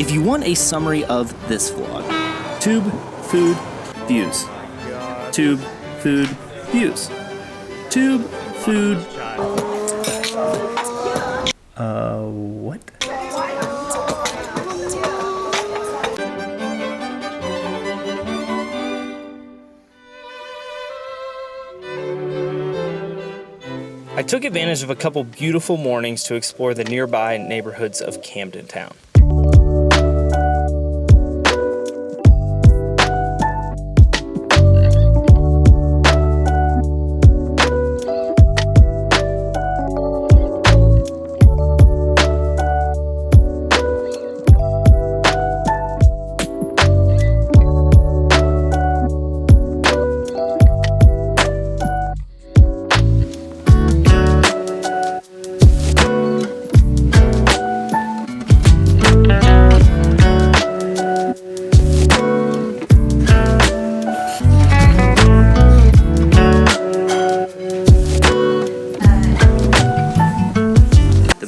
If you want a summary of this vlog, tube, food, views. Tube, food, views. Tube, food... what? I took advantage of a couple beautiful mornings to explore the nearby neighborhoods of Camden Town.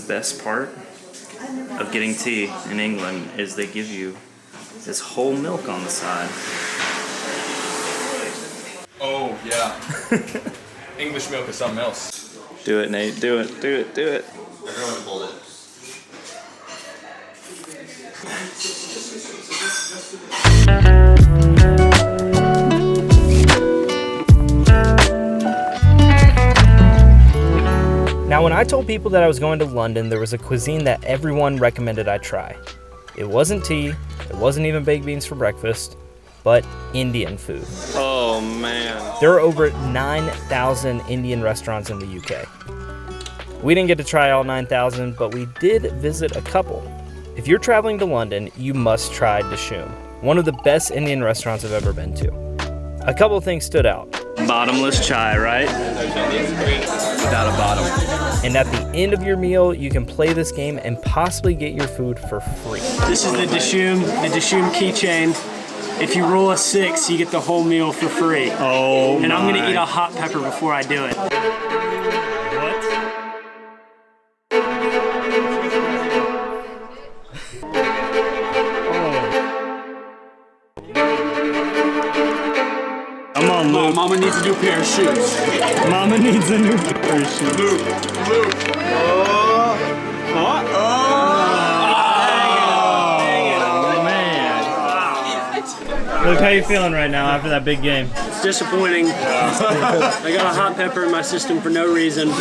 Best part of getting tea in England is they give you this whole milk on the side. Oh yeah. English milk is something else. Do it, Nate. Do it. Do it. Do it. Everyone hold it. Now, when I told people that I was going to London, there was a cuisine that everyone recommended I try. It wasn't tea, it wasn't even baked beans for breakfast, but Indian food. Oh man. There are over 9,000 Indian restaurants in the UK. We didn't get to try all 9,000, but we did visit a couple. If you're traveling to London, you must try Dishoom, one of the best Indian restaurants I've ever been to. A couple of things stood out. Bottomless chai, right? Without a bottom. And at the end of your meal, you can play this game and possibly get your food for free. This is the Dishoom keychain. If you roll a 6, you get the whole meal for free. Oh, and I'm gonna eat a hot pepper before I do it. Come on, Luke. Mama needs a new pair of shoes. Mama needs a new pair of shoes. Luke. Oh, man. Luke, how you feeling right now after that big game? It's disappointing. I got a hot pepper in my system for no reason.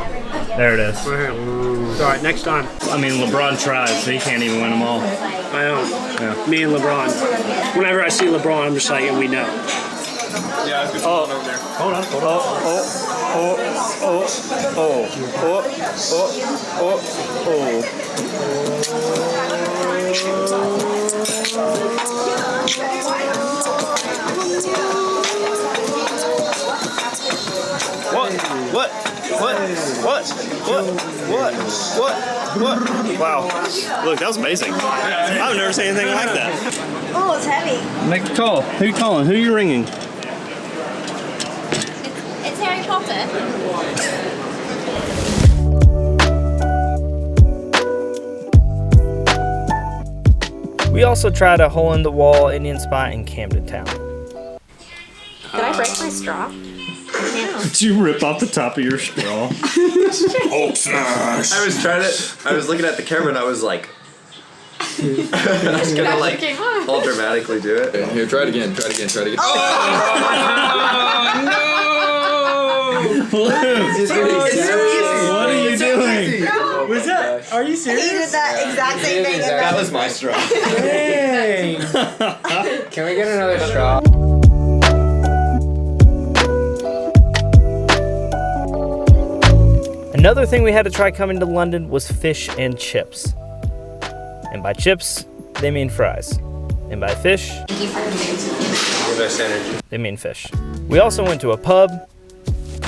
There it is. All right, next time. I mean, LeBron tries, so he can't even win them all. I know. Yeah. Me and LeBron. Whenever I see LeBron, I'm just like, and we know. Yeah, it's good over there. Hold on. What? Wow. Look, that was amazing. I've never seen anything like that. Oh, it's heavy. Make a call. Who you calling? Who you ringing? It's Harry Potter. We also tried a hole-in-the-wall Indian spot in Camden Town. Did I break my straw? Did you rip off the top of your straw? Hulk smash. I was looking at the camera and I was like, I was gonna like all dramatically do it. Here, try it again. Oh Luke, what are you doing? Was that? Are you He serious? did that exact same thing. That was my straw. Dang. Can we get another straw? Another thing we had to try coming to London was fish and chips. And by chips, they mean fries. And by fish, they mean fish. We also went to a pub.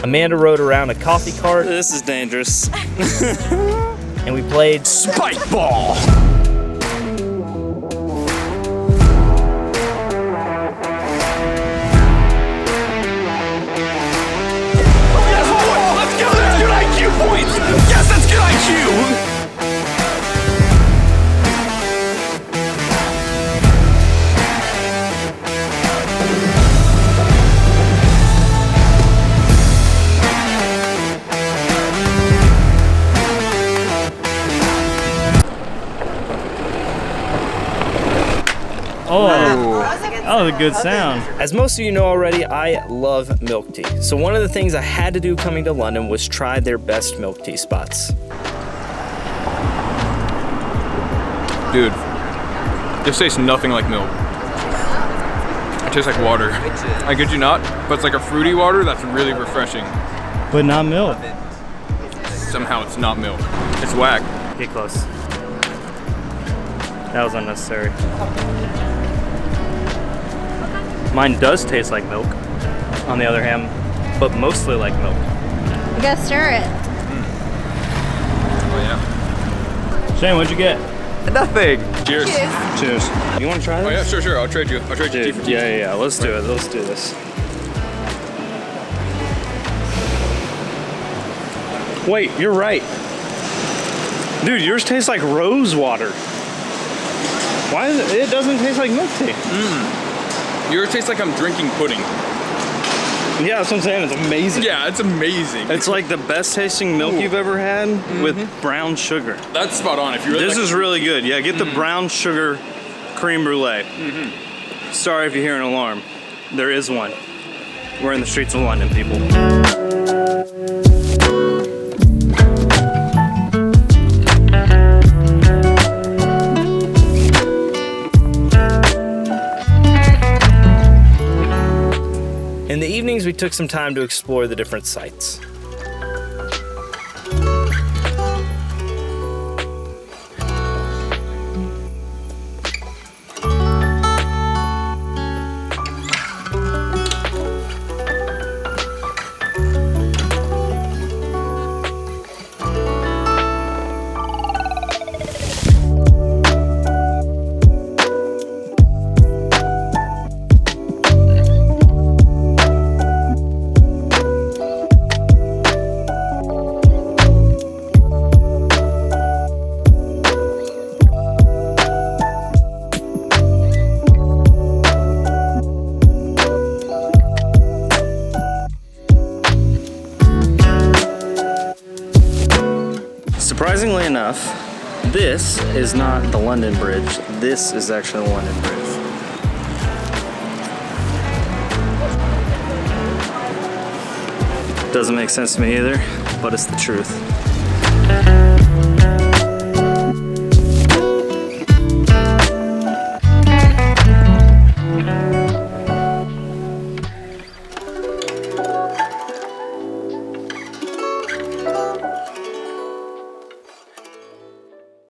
Amanda rode around a coffee cart. This is dangerous. And we played Spike Ball. That was a good sound. As most of you know already, I love milk tea. So one of the things I had to do coming to London was try their best milk tea spots. Dude, this tastes nothing like milk. It tastes like water. I kid you not, but it's like a fruity water that's really refreshing. But not milk. Somehow it's not milk. It's whack. Get close. That was unnecessary. Mine does taste like milk, on the other hand, but mostly like milk. You gotta stir it. Oh yeah. Shane, what'd you get? Nothing. Cheers. Cheers. You want to try this? Oh yeah, sure. I'll trade you. I'll trade you tea for tea. Yeah. Let's do it. Let's do this. Wait, you're right. Dude, yours tastes like rose water. Why is it? It doesn't taste like milk tea. Yours tastes like I'm drinking pudding. Yeah, that's what I'm saying. It's amazing. Yeah, it's amazing. It's like the best tasting milk you've ever had with brown sugar. That's spot on. If you really This is really good. Yeah, get the brown sugar creme brulee. Sorry if you hear an alarm. There is one. We're in the streets of London, people. In the evenings, we took some time to explore the different sites. Surprisingly enough, this is not the London Bridge. This is actually the London Bridge. Doesn't make sense to me either, but it's the truth.